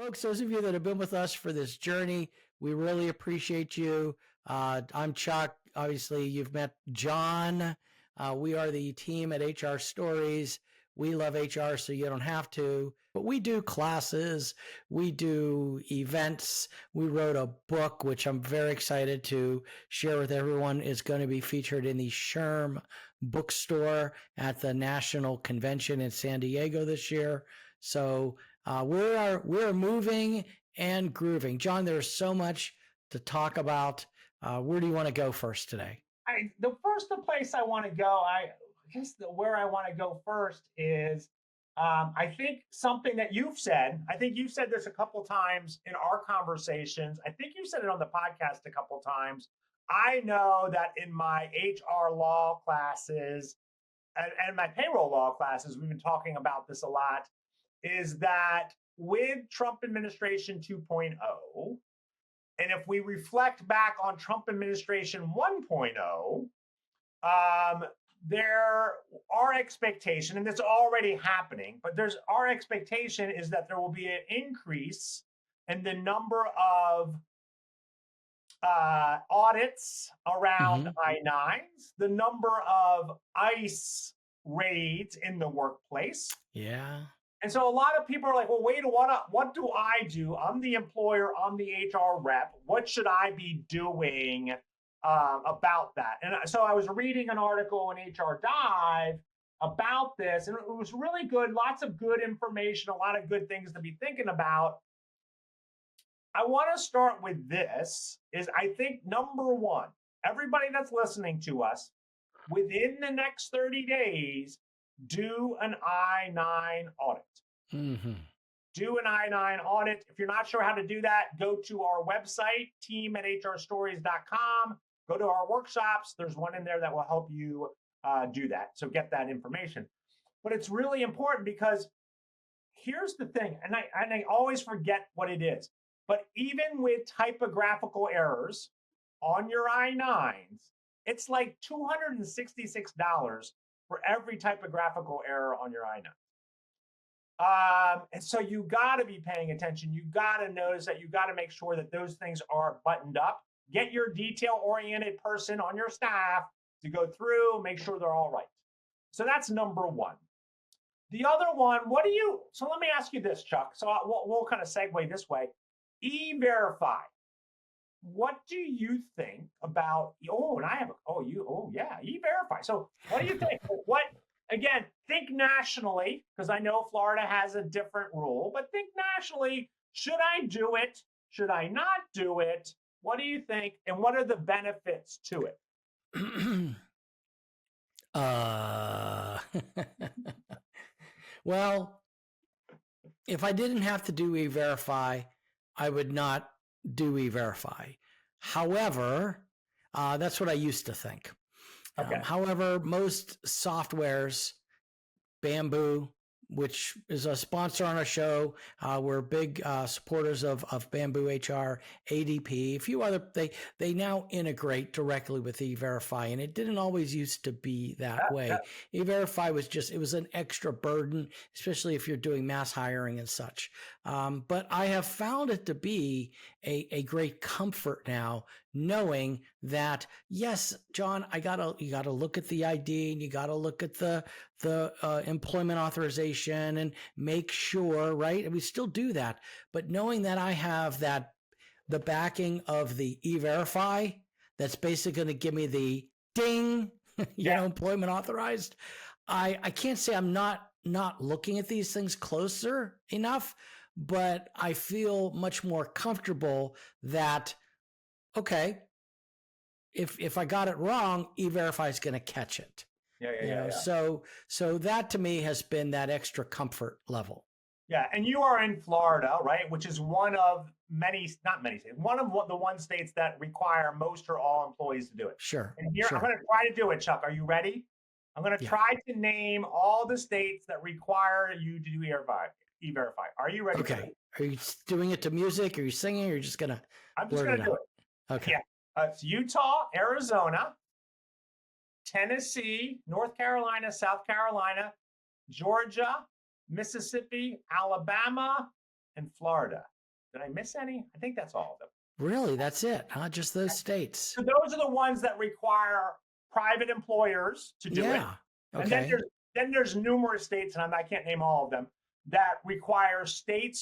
Folks, those of you that have been with us for this journey, we really appreciate you. I'm Chuck. Obviously, you've met John. We are the team at HR Stories. We love HR, so you don't have to. But we do classes. We do events. We wrote a book, which I'm very excited to share with everyone. It's going to be featured in the Sherm bookstore at the National Convention in San Diego this year. So we're moving and grooving. John, there's so much to talk about. Where do you want to go first today? The place I want to go, where I want to go first is, I think something that you've said. I think you've said this a couple times in our conversations. I think you said it on the podcast a couple times. I know that in my HR law classes and my payroll law classes, we've been talking about this a lot, is that with Trump administration 2.0, and if we reflect back on Trump administration 1.0, our expectation, and it's already happening, but our expectation is that there will be an increase in the number of audits around I-9s, the number of ICE raids in the workplace. Yeah. And so a lot of people are like, well, wait, what do I do? I'm the employer, I'm the HR rep. What should I be doing about that? And so I was reading an article in HR Dive about this, and it was really good. Lots of good information, a lot of good things to be thinking about. I want to start with this, is I think number one, everybody that's listening to us, within the next 30 days, do an I-9 audit. Do an I-9 audit. If you're not sure how to do that, go to our website, team@hrstories.com. Go to our workshops. There's one in there that will help you do that. So get that information. But it's really important because here's the thing, and I always forget what it is. But even with typographical errors on your I-9s, it's like $266 for every typographical error on your I-9. And so you got to be paying attention. You got to notice that. You got to make sure that those things are buttoned up. Get your detail-oriented person on your staff to go through, make sure they're all right. So that's number one. The other one, so let me ask you this, Chuck. So we'll kind of segue this way. E-Verify. What do you think about, E-Verify. So what do you think? Again, think nationally, because I know Florida has a different rule, but think nationally. Should I do it? Should I not do it? What do you think? And what are the benefits to it? Well, if I didn't have to do E-Verify, I would not do E-Verify. However, that's what I used to think. Okay. However, most softwares, Bamboo, which is a sponsor on our show, we're big supporters of Bamboo HR, ADP, a few other, they now integrate directly with E-Verify, and it didn't always used to be that way. E-Verify was it was an extra burden, especially if you're doing mass hiring and such. But I have found it to be a great comfort now, knowing that, yes, John, you gotta look at the ID, and you gotta look at the employment authorization and make sure, right? And we still do that, but knowing that I have the backing of the E-Verify, that's basically going to give me the ding, employment authorized. I can't say I'm not looking at these things closer enough, but I feel much more comfortable that, okay, if I got it wrong, E-Verify is going to catch it. So that to me has been that extra comfort level. Yeah, and you are in Florida, right? Which is one of the one states that require most or all employees to do it. Sure. And here, I'm going to try to do it, Chuck. Are you ready? I'm going to try to name all the states that require you to do E-Verify. Are you ready? Okay. Are you doing it to music? Are you singing? Or are you just going to? I'm just going to do it. Okay. Yeah. It's Utah, Arizona, Tennessee, North Carolina, South Carolina, Georgia, Mississippi, Alabama, and Florida. Did I miss any? I think that's all of them. Really, that's it, huh? Just those states. So those are the ones that require private employers to do it. Yeah. And Okay. then there's numerous states, and I can't name all of them, that require state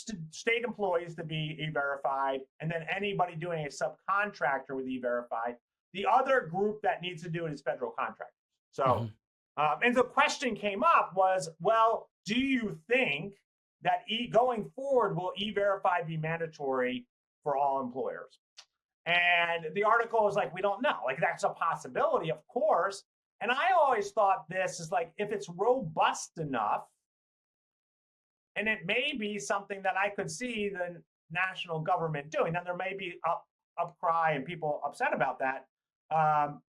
employees to be e-verified, and then anybody doing a subcontractor with e-verified. The other group that needs to do it is federal contractors. So, and the question came up was, well, do you think that going forward will e-verify be mandatory for all employers? And the article was like, we don't know. Like, that's a possibility, of course. And I always thought this is like, if it's robust enough, and it may be something that I could see the national government doing. Now, there may be upcry and people upset about that,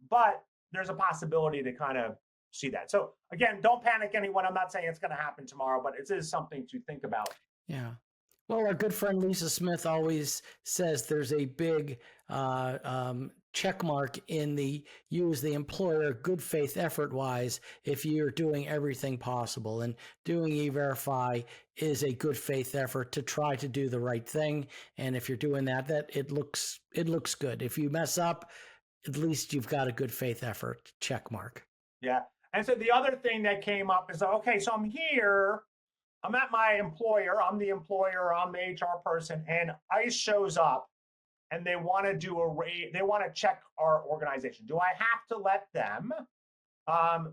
but there's a possibility to kind of see that. So again, don't panic, anyone. I'm not saying it's going to happen tomorrow, but it is something to think about. Yeah. Well, our good friend Lisa Smith always says there's a big check mark in you as the employer, good faith effort wise, if you're doing everything possible. And doing E-Verify is a good faith effort to try to do the right thing. And if you're doing that it looks good. If you mess up, at least you've got a good faith effort check mark. Yeah. And so the other thing that came up is, okay, so I'm here. I'm at my employer, I'm the employer, I'm the HR person, and ICE shows up and they want to they want to check our organization. Do I have to let them,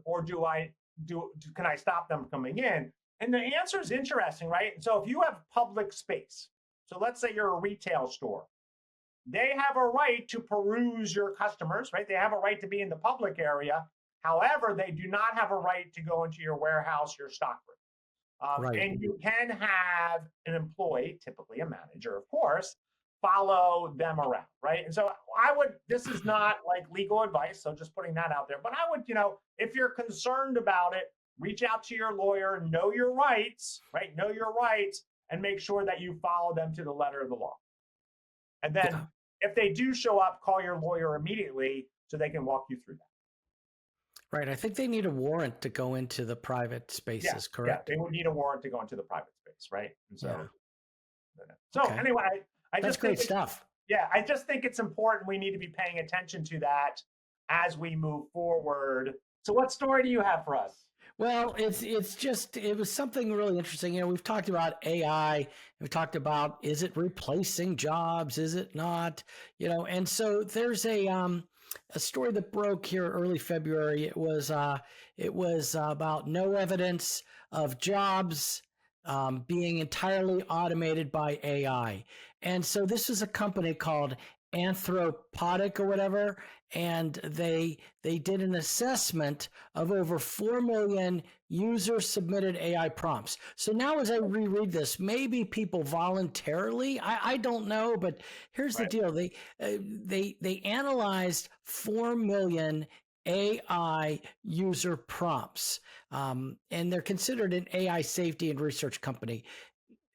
or can I stop them coming in? And the answer is interesting, right? So if you have public space, so let's say you're a retail store, they have a right to peruse your customers, right? They have a right to be in the public area. However, they do not have a right to go into your warehouse, your stockroom. Right. And you can have an employee, typically a manager, of course, follow them around, right? And so this is not like legal advice, so just putting that out there. But I would, if you're concerned about it, reach out to your lawyer, know your rights, right? Know your rights, and make sure that you follow them to the letter of the law. And then if they do show up, call your lawyer immediately so they can walk you through that. Right. I think they need a warrant to go into the private spaces, correct? Yeah, they would need a warrant to go into the private space, right? And so, Okay. Anyway, that's great stuff. Yeah, I just think it's important. We need to be paying attention to that as we move forward. So what story do you have for us? Well, it was something really interesting. We've talked about AI. We've talked about, is it replacing jobs? Is it not? And so there's a story that broke here early February. It was about no evidence of jobs being entirely automated by AI. And so this is a company called Anthropic or whatever, and they did an assessment of over 4 million user submitted AI prompts. So now as I reread this, maybe people voluntarily, I don't know, but here's the deal. They analyzed 4 million AI user prompts, and they're considered an AI safety and research company.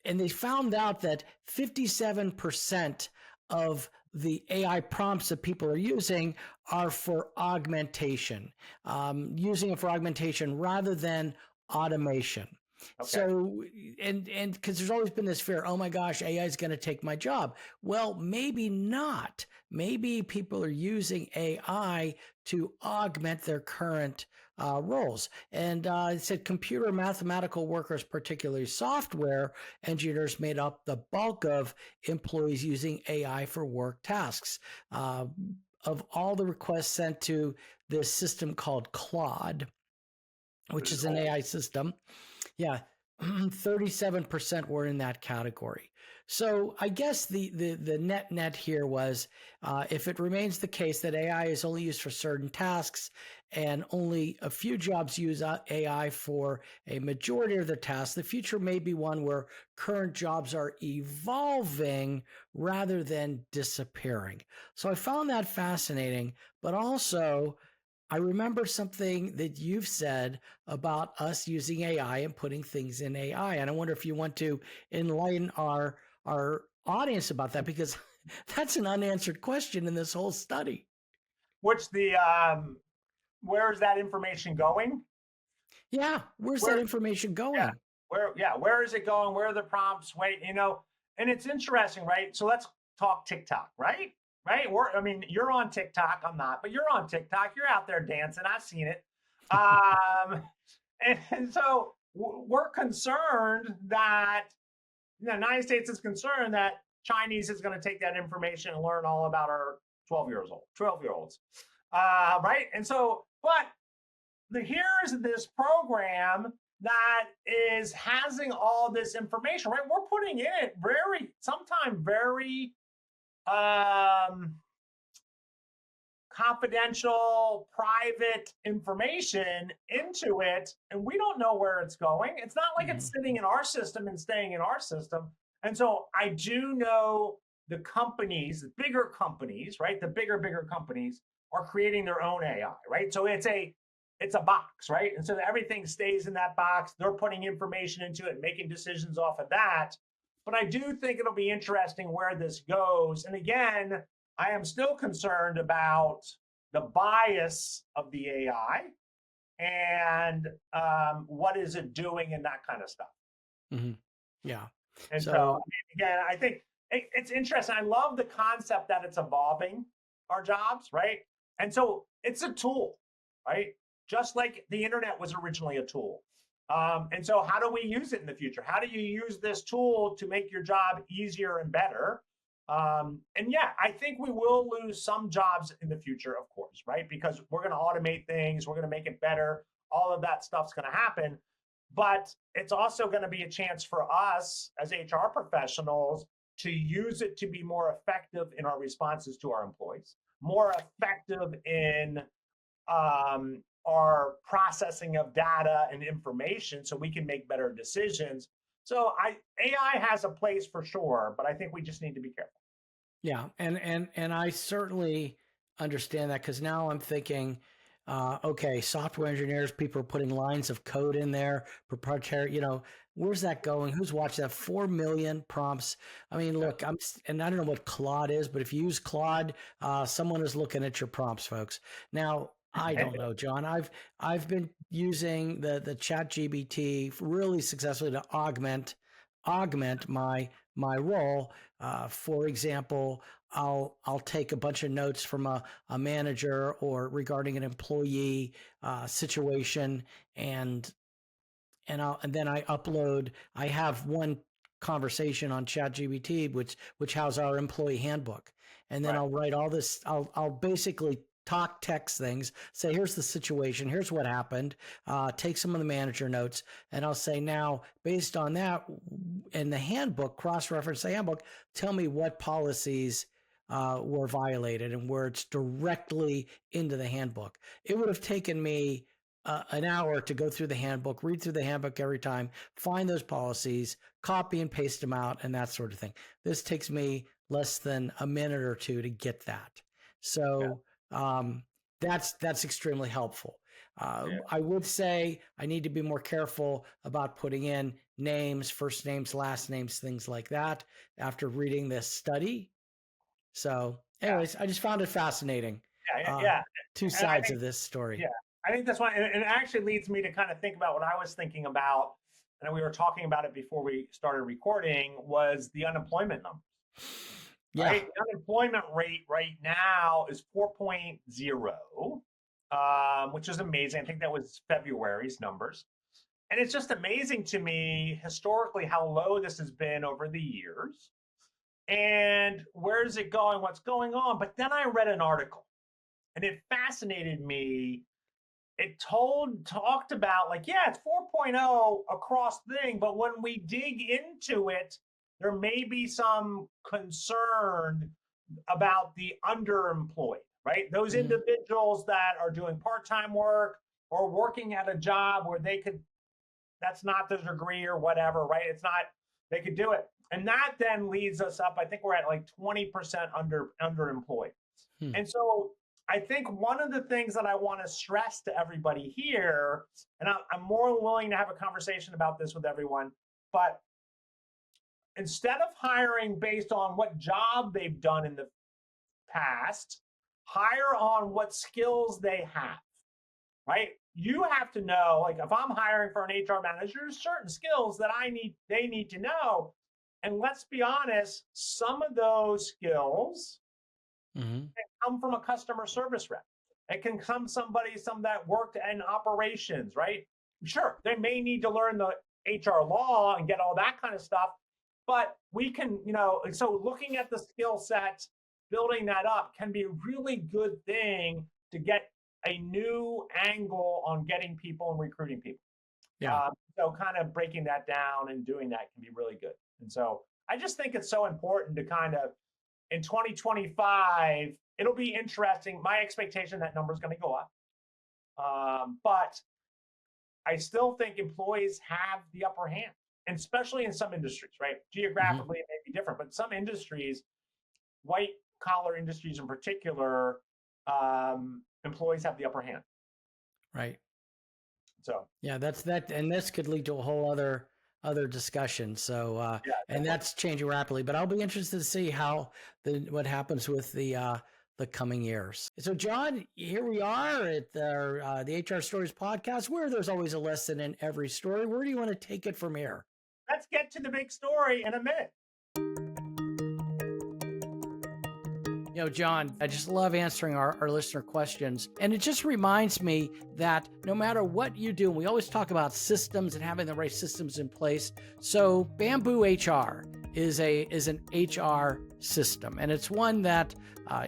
And they found out that 57% of the AI prompts that people are using are for augmentation, using it for augmentation rather than automation. Okay. So, and because there's always been this fear, oh my gosh, AI is going to take my job. Well, maybe not. Maybe people are using AI to augment their current roles. And it said computer mathematical workers, particularly software engineers, made up the bulk of employees using AI for work tasks. Of all the requests sent to this system called Claude, which is an AI system, 37% were in that category. So I guess the net here was, if it remains the case that AI is only used for certain tasks and only a few jobs use AI for a majority of their tasks, the future may be one where current jobs are evolving rather than disappearing. So I found that fascinating, but also I remember something that you've said about us using AI and putting things in AI. And I wonder if you want to enlighten our audience about that, because that's an unanswered question in this whole study. Where's that information going? Yeah, where's that information going? Where is it going? Where are the prompts? and it's interesting, right? So let's talk TikTok, right? Right? I mean, you're on TikTok. I'm not, but you're on TikTok. You're out there dancing. I've seen it. Um, and so we're concerned that the United States is concerned that Chinese is going to take that information and learn all about our 12-year-olds, right? And so, but here's this program that is having all this information, right? We're putting in it sometimes very confidential, private information into it, and we don't know where it's going. It's not like it's sitting in our system and staying in our system. And so I do know the companies, the bigger companies, right? The bigger companies are creating their own AI, right? So it's a box, right? And so everything stays in that box. They're putting information into it, making decisions off of that. But I do think it'll be interesting where this goes. And again, I am still concerned about the bias of the AI and what is it doing and that kind of stuff. Mm-hmm. Yeah. And so again, I think it's interesting. I love the concept that it's evolving our jobs, right? And so it's a tool, right? Just like the internet was originally a tool. And so how do we use it in the future? How do you use this tool to make your job easier and better? And yeah, I think we will lose some jobs in the future, of course, right? Because we're going to automate things, we're going to make it better. All of that stuff's going to happen. But it's also going to be a chance for us as HR professionals to use it to be more effective in our responses to our employees, more effective in our processing of data and information so we can make better decisions. So AI has a place for sure, but I think we just need to be careful. Yeah, and I certainly understand that, because now I'm thinking, okay, software engineers, people are putting lines of code in there, proprietary, where's that going? Who's watching that? 4 million prompts. I mean, look, and I don't know what Claude is, but if you use Claude, someone is looking at your prompts, folks. Now, I don't know, John. I've been using the ChatGPT really successfully to augment my role. For example, I'll take a bunch of notes from a manager or regarding an employee situation, and then I upload. I have one conversation on ChatGPT, which houses our employee handbook, and then I'll write all this. I'll basically text things, say, here's the situation, here's what happened, take some of the manager notes, and I'll say, now, based on that, in the handbook, cross-reference the handbook, tell me what policies were violated and where it's directly into the handbook. It would have taken me an hour to go through the handbook, read through the handbook every time, find those policies, copy and paste them out, and that sort of thing. This takes me less than a minute or two to get that. So that's extremely helpful. I would say I need to be more careful about putting in names, first names, last names, things like that after reading this study. So anyways, I just found it fascinating. Two sides of this story. Yeah, I think that's why, and it actually leads me to kind of think about what I was thinking about, and we were talking about it before we started recording, was the unemployment numbers. Yeah. Right? The unemployment rate right now is 4.0, which is amazing. I think that was February's numbers. And it's just amazing to me historically how low this has been over the years. And where is it going? What's going on? But then I read an article and it fascinated me. It talked about, like, yeah, it's 4.0 across thing, but when we dig into it, there may be some concern about the underemployed, right? Those individuals that are doing part-time work or working at a job where that's not their degree or whatever, right? It's not, they could do it. And that then leads us up, I think we're at like 20% underemployed. And so I think one of the things that I want to stress to everybody here, and I'm more willing to have a conversation about this with everyone, but instead of hiring based on what job they've done in the past, hire on what skills they have, right? You have to know, like, if I'm hiring for an HR manager, there's certain skills that they need to know. And let's be honest, some of those skills Mm-hmm. come from a customer service rep. It can come some that worked in operations, right? Sure, they may need to learn the HR law and get all that kind of stuff, but we can, so looking at the skill sets, building that up can be a really good thing to get a new angle on getting people and recruiting people. Yeah. So kind of breaking that down and doing that can be really good. And so I just think it's so important to kind of, in 2025, it'll be interesting. My expectation that number is going to go up. But I still think employees have the upper hand, and especially in some industries, right? Geographically, it may be different, but some industries, white collar industries in particular, employees have the upper hand. Right. So yeah, that's that, and this could lead to a whole other discussion. So and that's changing rapidly. But I'll be interested to see what happens with the coming years. So John, here we are at the HR Stories podcast, where there's always a lesson in every story. Where do you want to take it from here? Let's get to the big story in a minute. John, I just love answering our listener questions. And it just reminds me that no matter what you do, we always talk about systems and having the right systems in place. So Bamboo HR is an HR system. And it's one that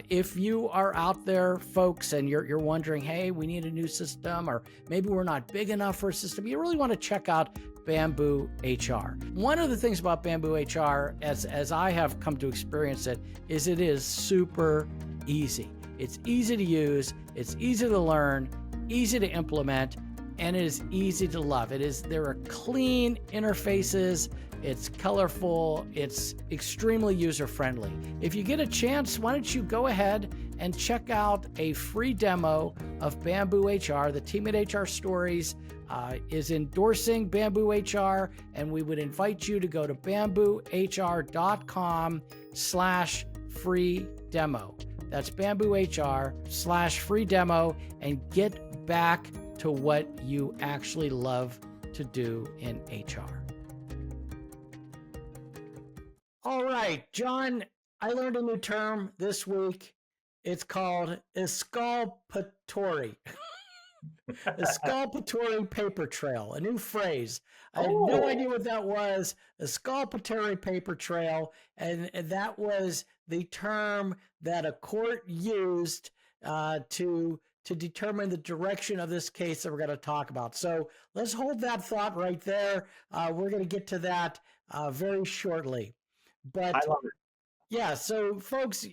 if you are out there, folks, and you're wondering, hey, we need a new system, or maybe we're not big enough for a system, you really want to check out Bamboo HR. One of the things about Bamboo HR, as I have come to experience it is super easy. It's easy to use, it's easy to learn, easy to implement, and it is easy to love. There are clean interfaces, it's colorful, it's extremely user-friendly. If you get a chance, why don't you go ahead and check out a free demo of Bamboo HR. The team at HR Stories is endorsing Bamboo HR, and we would invite you to go to bamboohr.com/free demo. That's bamboohr/free demo, and get back to what you actually love to do in HR. All right, John, I learned a new term this week. It's called exculpatory. Exculpatory paper trail, a new phrase. I had no idea what that was. Exculpatory paper trail, and that was the term that a court used to determine the direction of this case that we're going to talk about. So let's hold that thought right there. We're going to get to that very shortly. But I love it. Yeah, so folks,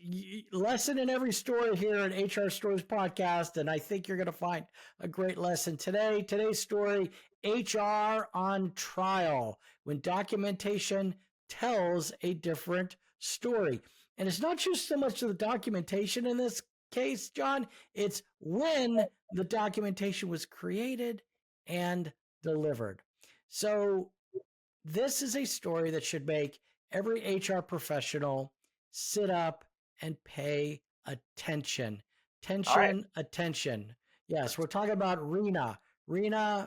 lesson in every story here at HR Stories Podcast, and I think you're going to find a great lesson today. Today's story, HR on trial, when documentation tells a different story. And it's not just so much of the documentation in this case, John, it's when the documentation was created and delivered. So this is a story that should make every HR professional sit up and pay attention. Attention. Yes, we're talking about Reena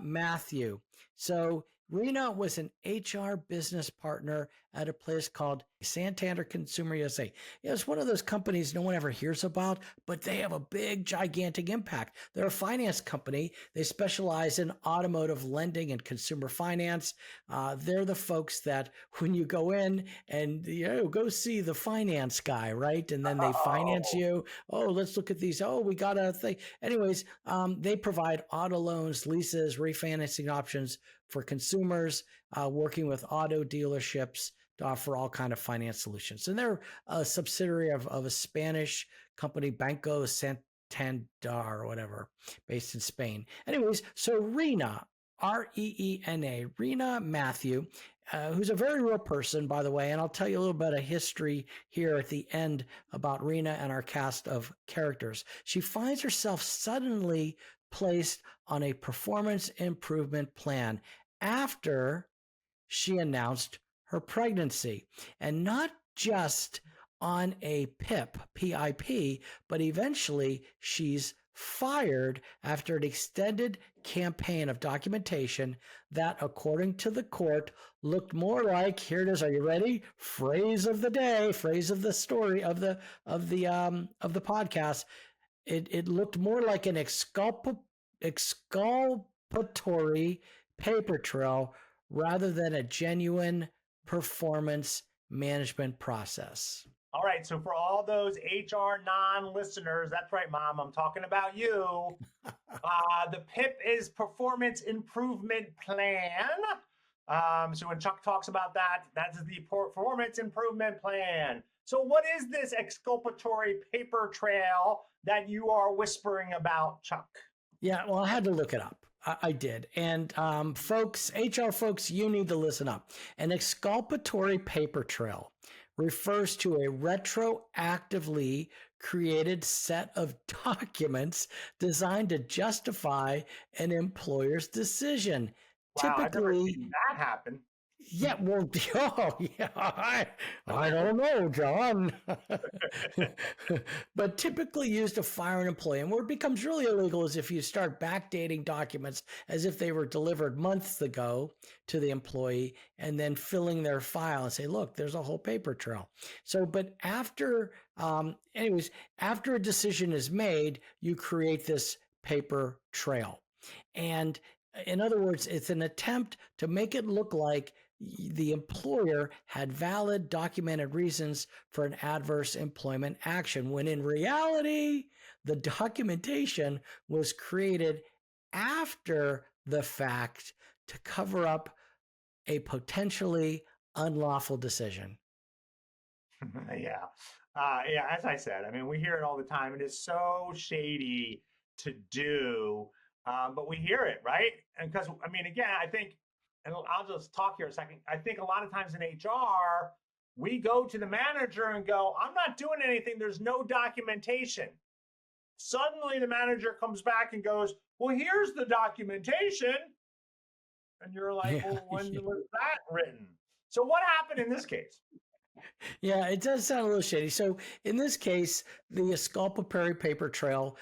Mathew. So Reena was an HR business partner at a place called Santander Consumer USA. It's one of those companies no one ever hears about, but they have a big, gigantic impact. They're a finance company. They specialize in automotive lending and consumer finance. They're the folks that when you go in and go see the finance guy, right? And then they finance you. Oh, let's look at these. Oh, we got a thing. Anyways, they provide auto loans, leases, refinancing options for consumers, working with auto dealerships to offer all kind of finance solutions. And they're a subsidiary of a Spanish company, Banco Santander or whatever, based in Spain. Anyways, so Reena, Reena, Reena Mathew, who's a very real person, by the way, and I'll tell you a little bit of history here at the end about Reena and our cast of characters. She finds herself suddenly placed on a performance improvement plan after she announced her pregnancy, and not just on a PIP, but eventually she's fired after an extended campaign of documentation that, according to the court, looked more like, here it is, are you ready? Phrase of the day, phrase of the story of the podcast. It looked more like an exculpatory paper trail rather than a genuine performance management process. All right. So for all those HR non-listeners, that's right, Mom, I'm talking about you. The PIP is Performance Improvement Plan. So when Chuck talks about that, that's the Performance Improvement Plan. So what is this exculpatory paper trail that you are whispering about, Chuck? Yeah, well, I had to look it up. I did. And folks, HR folks, you need to listen up. An exculpatory paper trail refers to a retroactively created set of documents designed to justify an employer's decision. Wow, I've never seen that happen. Yeah, well, oh, yeah, I don't know, John. But typically used to fire an employee. And where it becomes really illegal is if you start backdating documents as if they were delivered months ago to the employee and then filling their file and say, look, there's a whole paper trail. So, but after, after a decision is made, you create this paper trail. And in other words, it's an attempt to make it look like the employer had valid documented reasons for an adverse employment action, when in reality, the documentation was created after the fact to cover up a potentially unlawful decision. Yeah. As I said, I mean, we hear it all the time. It is so shady to do, but we hear it, right? And because, I mean, again, I think, and I'll just talk here a second. I think a lot of times in HR, we go to the manager and go, I'm not doing anything. There's no documentation. Suddenly the manager comes back and goes, well, here's the documentation. And you're like, well, when was that written? So what happened in this case? Yeah, it does sound a little shady. So in this case, the exculpatory paper trail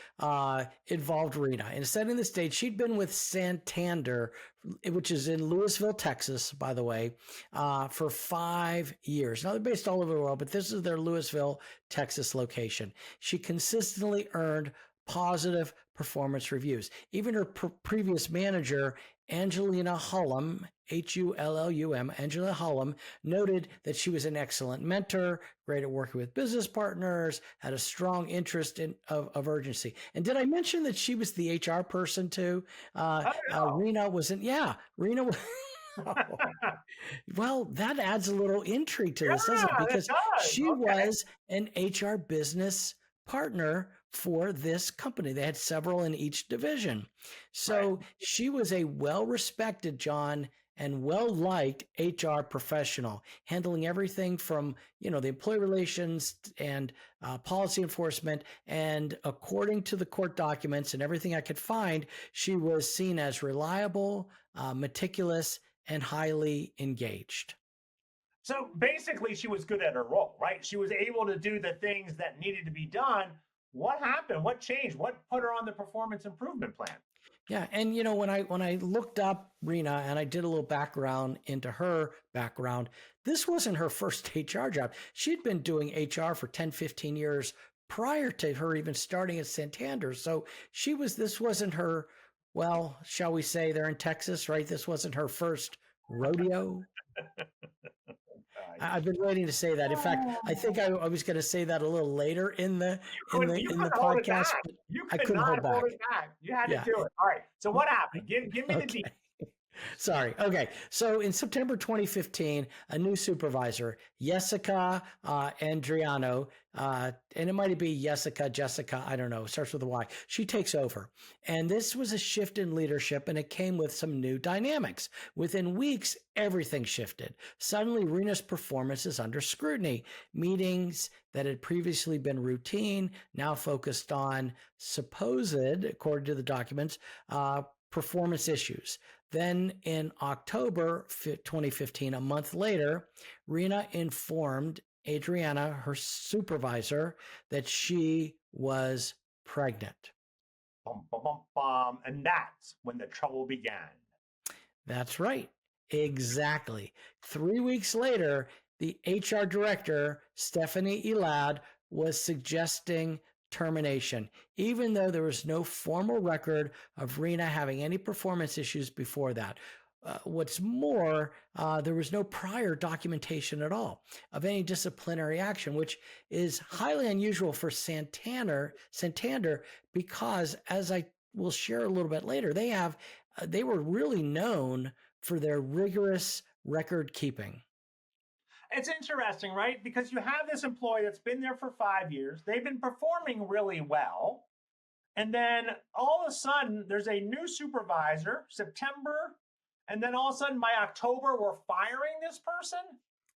involved Reena. In setting the stage, she'd been with Santander, which is in Louisville, Texas, by the way, for 5 years. Now, they're based all over the world, but this is their Louisville, Texas location. She consistently earned positive performance reviews. Even her previous manager, Angelina Hullum, Hullum, Angela Hullum, noted that she was an excellent mentor, great at working with business partners, had a strong interest of urgency. And did I mention that she was the HR person too? Reena wasn't. Yeah, Reena was. Well, that adds a little intrigue to this, doesn't it? Because she was an HR business partner for this company. They had several in each division. So she was a well-respected, John, and well-liked HR professional, handling everything from, the employee relations and policy enforcement. And according to the court documents and everything I could find, she was seen as reliable, meticulous, and highly engaged. So basically, she was good at her role, right? She was able to do the things that needed to be done. What happened? What changed? What put her on the performance improvement plan? Yeah, and when I looked up Reena and I did a little background into her background, this wasn't her first HR job. She'd been doing HR for 10, 15 years prior to her even starting at Santander. So this wasn't her, well, shall we say, they're in Texas, right? This wasn't her first rodeo. I've been waiting to say that. In fact, I think I was going to say that a little later in the podcast. I couldn't hold back. You had to do it. All right. So what happened? Give me the details. Sorry. Okay. So in September 2015, a new supervisor, Jessica Andriano, and it might be Jessica, I don't know, starts with a Y. She takes over. And this was a shift in leadership, and it came with some new dynamics. Within weeks, everything shifted. Suddenly, Reena's performance is under scrutiny. Meetings that had previously been routine now focused on supposed, according to the documents, performance issues. Then in October 2015, a month later, Reena informed Adriana, her supervisor, that she was pregnant. Bum, bum, bum, bum. And that's when the trouble began. That's right. Exactly. 3 weeks later, the HR director, Stephanie Elad, was suggesting termination, even though there was no formal record of Reena having any performance issues before that. What's more, there was no prior documentation at all of any disciplinary action, which is highly unusual for Santander, because, as I will share a little bit later, they were really known for their rigorous record keeping. It's interesting, right? Because you have this employee that's been there for 5 years. They've been performing really well. And then all of a sudden, there's a new supervisor, September. And then all of a sudden, by October, we're firing this person.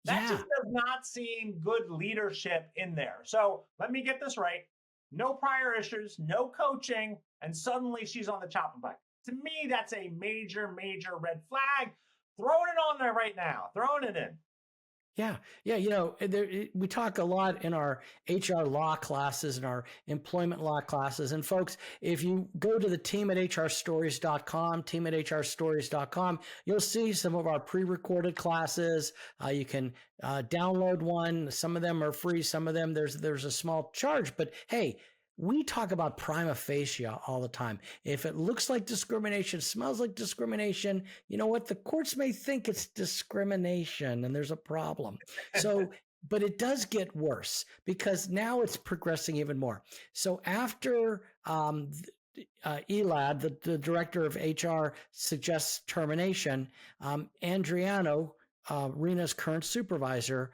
That just does not seem good leadership in there. So let me get this right. No prior issues, no coaching, and suddenly she's on the chopping block. To me, that's a major, major red flag. Throwing it on there right now, throwing it in. Yeah. We talk a lot in our HR law classes and our employment law classes. And folks, if you go to the team at hrstories.com, you'll see some of our pre-recorded classes. You can download one. Some of them are free. Some of them there's a small charge. But hey, we talk about prima facie all the time. If it looks like discrimination, smells like discrimination, you know what? The courts may think it's discrimination and there's a problem. So, but it does get worse because now it's progressing even more. So after Elad, the director of HR, suggests termination, Andriano, Reena's current supervisor,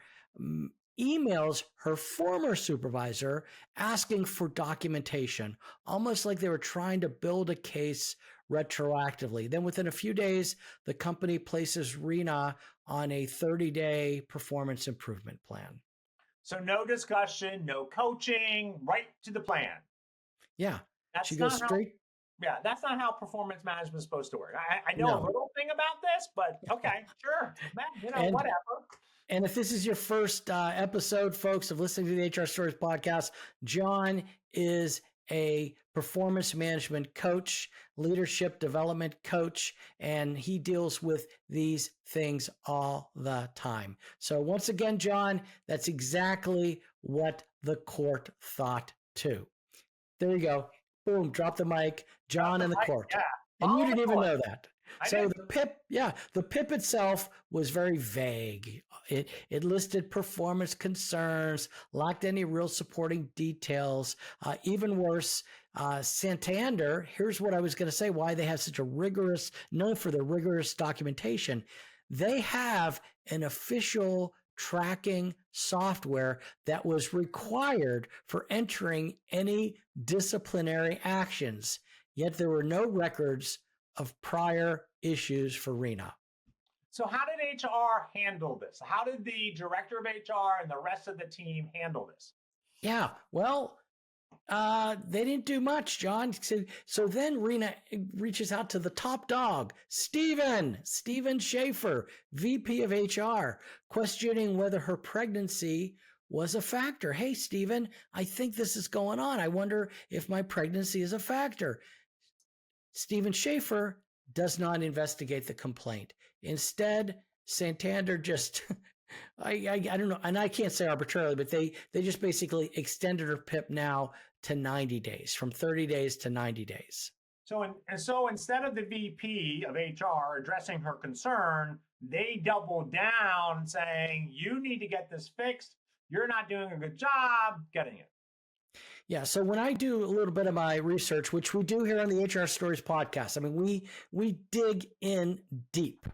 emails her former supervisor asking for documentation, almost like they were trying to build a case retroactively. Then within a few days, the company places Reena on a 30-day performance improvement plan. So no discussion, no coaching, right to the plan. Yeah. She goes straight. That's not how performance management is supposed to work. I know a little thing about this, but okay, sure. Whatever. And if this is your first episode, folks, of listening to the HR Stories podcast, John is a performance management coach, leadership development coach, and he deals with these things all the time. So once again, John, that's exactly what the court thought too. There you go. Boom, drop the mic. John in the court. Yeah. And you didn't even know that. So the PIP itself was very vague. It listed performance concerns, lacked any real supporting details. Even worse, Santander, here's what I was going to say, why they have such a known for their rigorous documentation. They have an official tracking software that was required for entering any disciplinary actions, yet there were no records of prior issues for Reena. So how did HR handle this? How did the director of HR and the rest of the team handle this? Yeah, well, they didn't do much, John. So then Reena reaches out to the top dog, Steven Schaefer, VP of HR, questioning whether her pregnancy was a factor. Hey, Steven, I think this is going on. I wonder if my pregnancy is a factor. Steven Schaefer does not investigate the complaint. Instead, Santander just, I don't know, and I can't say arbitrarily, but they just basically extended her PIP now to 90 days, from 30 days to 90 days. So instead of the VP of HR addressing her concern, they doubled down saying, you need to get this fixed. You're not doing a good job getting it. Yeah. So when I do a little bit of my research, which we do here on the HR Stories podcast, I mean, we dig in deep.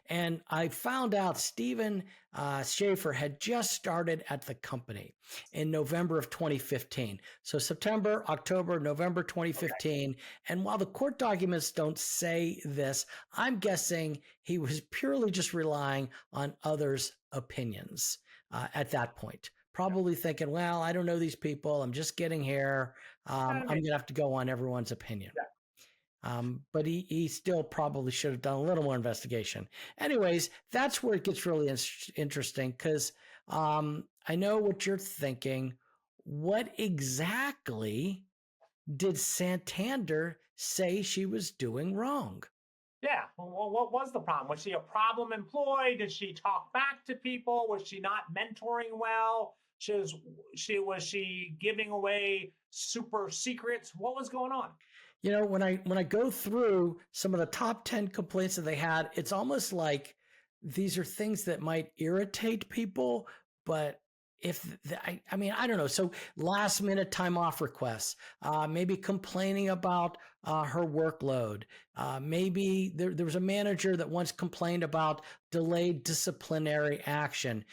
And I found out Steven Schaefer had just started at the company in November of 2015. So September, October, November 2015. Okay. And while the court documents don't say this, I'm guessing he was purely just relying on others' opinions at that point. Probably thinking, well, I don't know these people. I'm just getting here. I'm going to have to go on everyone's opinion. Yeah. But he still probably should have done a little more investigation. Anyways, that's where it gets really interesting because I know what you're thinking. What exactly did Santander say she was doing wrong? Yeah. Well, what was the problem? Was she a problem employee? Did she talk back to people? Was she not mentoring well? Was she giving away super secrets? What was going on? You know, when I go through some of the top 10 complaints that they had, it's almost like these are things that might irritate people, but I mean, I don't know. So last minute time off requests, maybe complaining about her workload. Maybe there was a manager that once complained about delayed disciplinary action.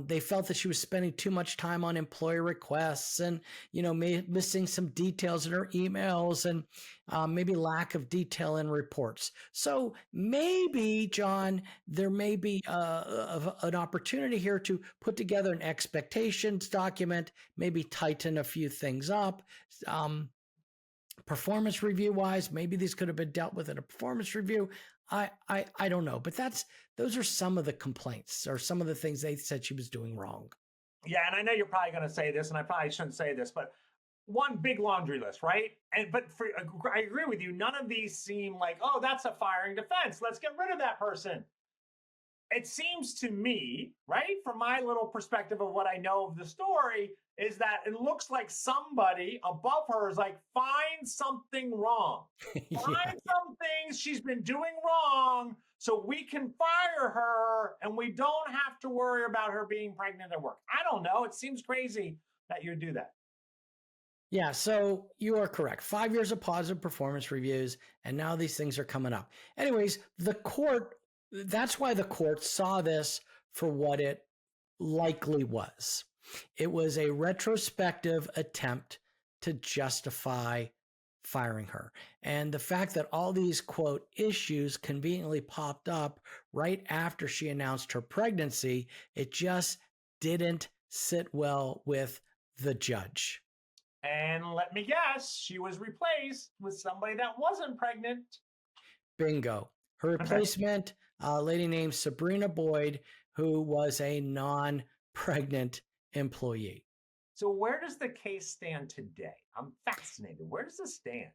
They felt that she was spending too much time on employee requests and, missing some details in her emails and maybe lack of detail in reports. So maybe, John, there may be an opportunity here to put together an expectations document, maybe tighten a few things up. Performance review wise, maybe these could have been dealt with in a performance review. I don't know, but those are some of the complaints or some of the things they said she was doing wrong. Yeah, and I know you're probably going to say this, and I probably shouldn't say this, but one big laundry list, right? I agree with you. None of these seem like, oh, that's a firing defense. Let's get rid of that person. It seems to me, right, from my little perspective of what I know of the story, is that it looks like somebody above her is like, find something wrong. Find some things she's been doing wrong so we can fire her and we don't have to worry about her being pregnant at work. I don't know. It seems crazy that you do that. Yeah, so you are correct. 5 years of positive performance reviews, and now these things are coming up. Anyways, that's why the court saw this for what it likely was. It was a retrospective attempt to justify firing her. And the fact that all these, quote, issues conveniently popped up right after she announced her pregnancy, it just didn't sit well with the judge. And let me guess, she was replaced with somebody that wasn't pregnant. Bingo. Her replacement, a lady named Sabrina Boyd, who was a non-pregnant employee. So where does the case stand today? I'm fascinated. Where does it stand?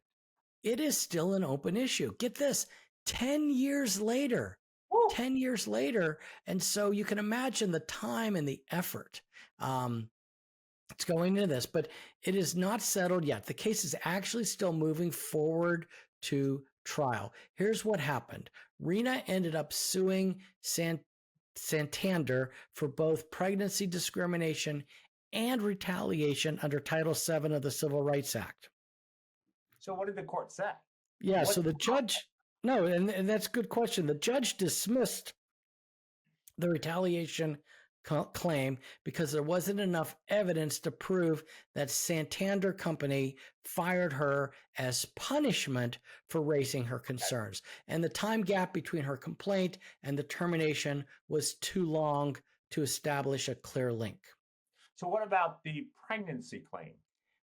It is still an open issue. Get this, 10 years later. Woo. 10 years later. And so you can imagine the time and the effort. It's going into this, but it is not settled yet. The case is actually still moving forward to trial. Here's what happened. Reena ended up suing Santander for both pregnancy discrimination and retaliation under Title VII of the Civil Rights Act. So what did the court say? Yeah, so the judge, no, and that's a good question. The judge dismissed the retaliation claim because there wasn't enough evidence to prove that Santander Company fired her as punishment for raising her concerns. And the time gap between her complaint and the termination was too long to establish a clear link. So what about the pregnancy claim?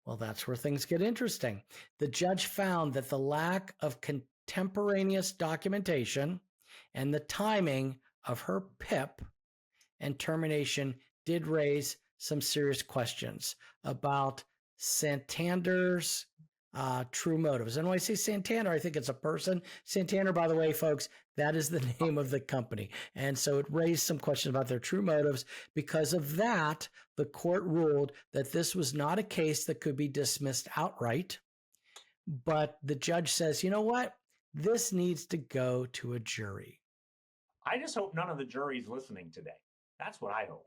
Well, that's where things get interesting. The judge found that the lack of contemporaneous documentation and the timing of her PIP and termination did raise some serious questions about Santander's true motives. And when I say Santander, I think it's a person. Santander, by the way, folks, that is the name of the company. And so it raised some questions about their true motives. Because of that, the court ruled that this was not a case that could be dismissed outright. But the judge says, you know what? This needs to go to a jury. I just hope none of the jury's listening today. That's what I hope.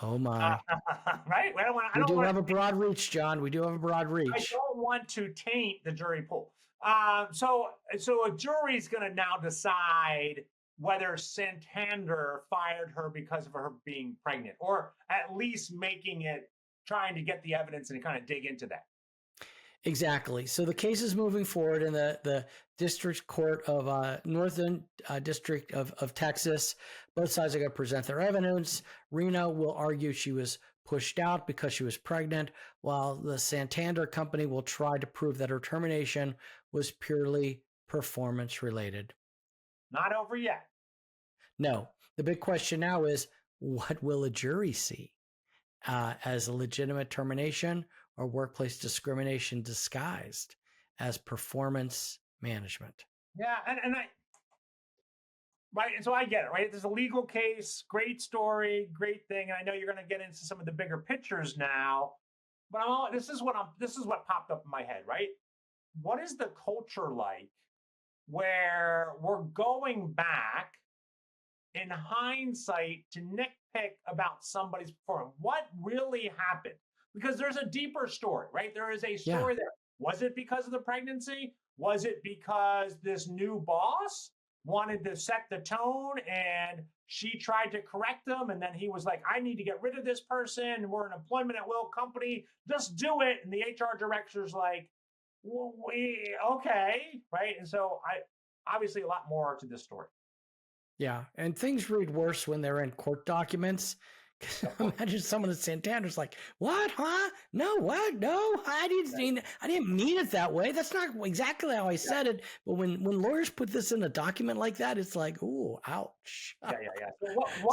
Oh, my. Right? We do have a broad reach, John. We do have a broad reach. I don't want to taint the jury pool. So a jury's going to now decide whether Santander fired her because of her being pregnant, or at least trying to get the evidence and kind of dig into that. Exactly. So the case is moving forward in the District Court of Northern District of Texas. Both sides are going to present their evidence. Reena will argue she was pushed out because she was pregnant, while the Santander Company will try to prove that her termination was purely performance related. Not over yet. No. The big question now is, what will a jury see? as a legitimate termination or workplace discrimination disguised as performance management. Yeah, and I right, and so I get it, right? There's a legal case, great story, great thing, and I know you're going to get into some of the bigger pictures now, but this is what popped up in my head, right? What is the culture like where we're going back in hindsight to nitpick about somebody's performance? What really happened? Because there's a deeper story, right? There is a story there. Was it because of the pregnancy? Was it because this new boss wanted to set the tone and she tried to correct them? And then he was like, I need to get rid of this person. We're an employment at will company. Just do it. And the HR director's like, well, okay, right? And so obviously a lot more to this story. Yeah, and things read worse when they're in court documents. Imagine someone at Santander's like, "What? Huh? No, what? No, I didn't mean it that way. That's not exactly how I said it." But when lawyers put this in a document like that, it's like, "Ooh, ouch." Yeah.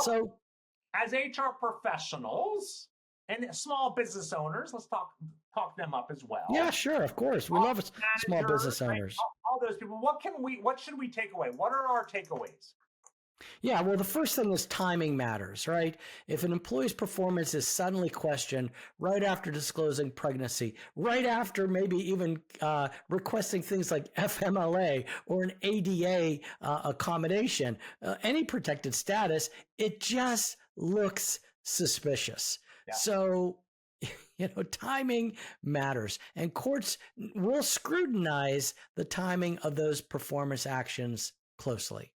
So as HR professionals and small business owners, let's talk them up as well. Yeah, sure, of course. We love small business owners. Right? All those people. What should we take away? What are our takeaways? Yeah, well, the first thing is timing matters, right? If an employee's performance is suddenly questioned right after disclosing pregnancy, right after maybe even requesting things like FMLA or an ADA accommodation, any protected status, it just looks suspicious. Yeah. So, timing matters, and courts will scrutinize the timing of those performance actions closely.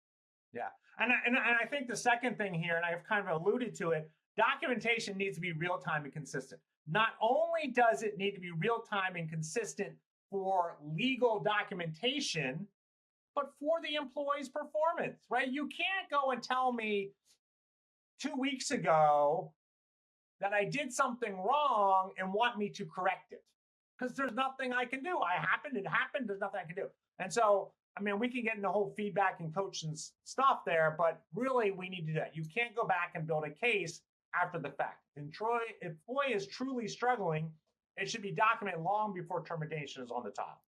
Yeah. And I think the second thing here, and I've kind of alluded to it, documentation needs to be real-time and consistent. Not only does it need to be real-time and consistent for legal documentation, but for the employee's performance, right? You can't go and tell me 2 weeks ago that I did something wrong and want me to correct it, because there's nothing I can do. It happened, there's nothing I can do. And so, we can get into whole feedback and coaching stuff there, but really we need to do that. You can't go back and build a case after the fact. If employee is truly struggling, it should be documented long before termination is on the top.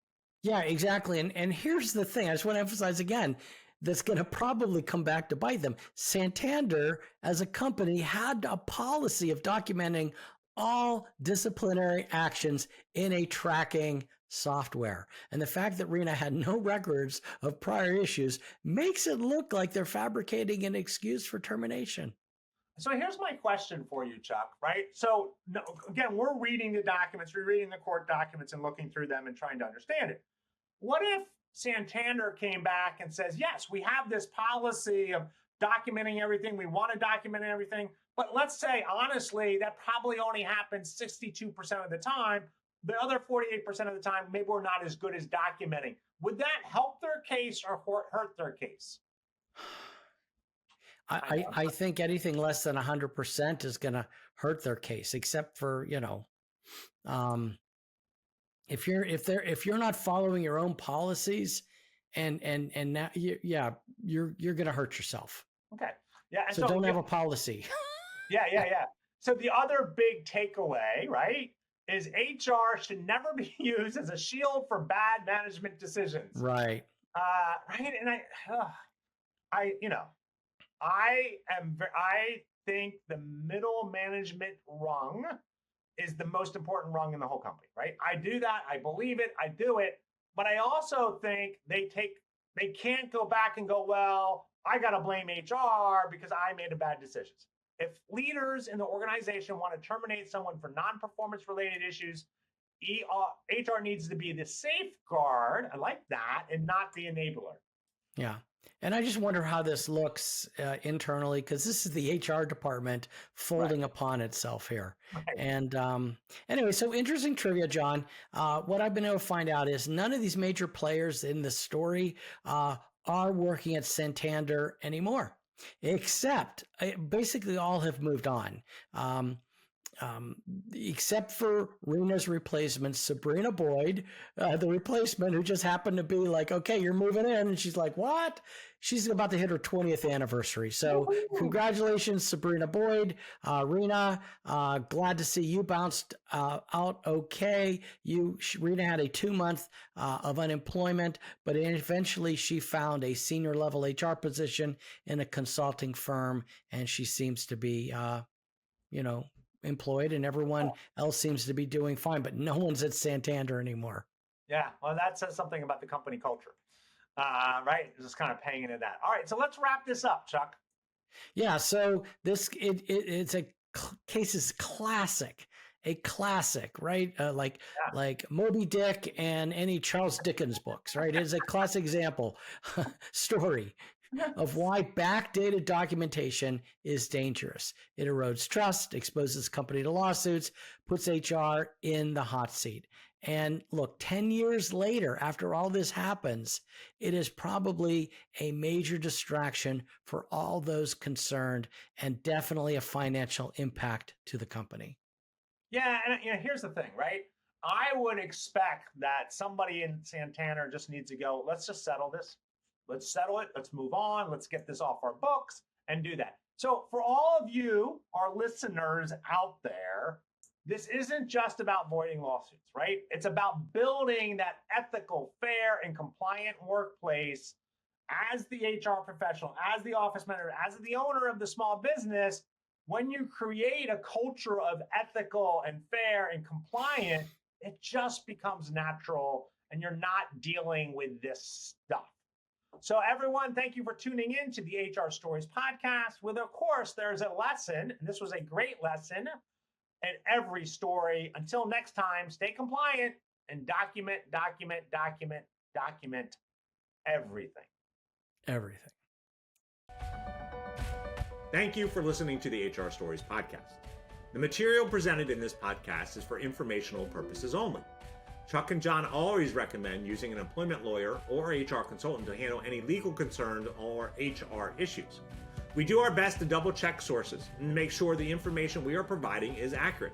Yeah, exactly. And here's the thing. I just want to emphasize again, that's going to probably come back to bite them. Santander, as a company, had a policy of documenting all disciplinary actions in a tracking software. And the fact that Reena had no records of prior issues makes it look like they're fabricating an excuse for termination. So here's my question for you, Chuck, right? So again, we're reading the documents, we're reading the court documents and looking through them and trying to understand it. What if Santander came back and says, yes, we have this policy of documenting everything, we want to document everything, but let's say, honestly, that probably only happens 62% of the time. The other 48% of the time, maybe we're not as good as documenting. Would that help their case or hurt their case? I think anything less than 100% is going to hurt their case, except for, if you're not following your own policies and now you're going to hurt yourself. Okay. Yeah. And so don't have a policy. Yeah. So the other big takeaway, right, is HR should never be used as a shield for bad management decisions. Right. Right. And I think the middle management rung is the most important rung in the whole company, right? I do that. I believe it. I do it. But I also think they can't go back and go, well, I got to blame HR because I made a bad decision. If leaders in the organization want to terminate someone for non-performance related issues, HR needs to be the safeguard, I like that, and not the enabler. Yeah. And I just wonder how this looks internally, because this is the HR department folding upon itself here. Right. And anyway, so interesting trivia, John. What I've been able to find out is none of these major players in the story are working at Santander anymore, except basically all have moved on. except for Reena's replacement, Sabrina Boyd, the replacement, who just happened to be like, okay, you're moving in. And she's like, what? She's about to hit her 20th anniversary. So congratulations, Sabrina Boyd. Reena, glad to see you bounced out okay. Reena had a 2-month of unemployment, but eventually she found a senior level HR position in a consulting firm, and she seems to be, employed, and everyone else seems to be doing fine, but no one's at Santander anymore. Yeah, well, that says something about the company culture, right? Just kind of paying into that. All right, so let's wrap this up, Chuck. Yeah, so it's a case is classic, a classic, right? Like Moby Dick and any Charles Dickens books, right? It is a classic example story of why backdated documentation is dangerous. It erodes trust, exposes company to lawsuits, puts HR in the hot seat. And look, 10 years later, after all this happens, it is probably a major distraction for all those concerned, and definitely a financial impact to the company. Yeah, and here's the thing, right? I would expect that somebody in Santander just needs to go, let's just settle this. Let's settle it. Let's move on. Let's get this off our books and do that. So for all of you, our listeners out there, this isn't just about avoiding lawsuits, right? It's about building that ethical, fair, and compliant workplace as the HR professional, as the office manager, as the owner of the small business. When you create a culture of ethical and fair and compliant, it just becomes natural, and you're not dealing with this stuff. So everyone, thank you for tuning in to the HR Stories podcast. With, of course, there's a lesson, and this was a great lesson in every story. Until next time, stay compliant and document everything. Everything. Thank you for listening to the HR Stories podcast. The material presented in this podcast is for informational purposes only. Chuck and John always recommend using an employment lawyer or HR consultant to handle any legal concerns or HR issues. We do our best to double check sources and make sure the information we are providing is accurate.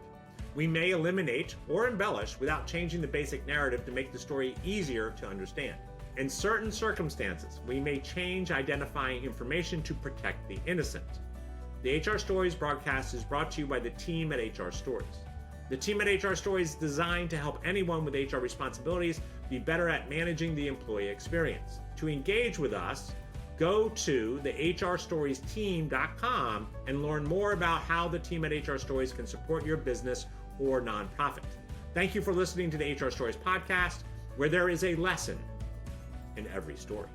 We may eliminate or embellish without changing the basic narrative to make the story easier to understand. In certain circumstances, we may change identifying information to protect the innocent. The HR Stories broadcast is brought to you by the team at HR Stories. The team at HR Stories is designed to help anyone with HR responsibilities be better at managing the employee experience. To engage with us, go to the hrstoriesteam.com and learn more about how the team at HR Stories can support your business or nonprofit. Thank you for listening to the HR Stories podcast, where there is a lesson in every story.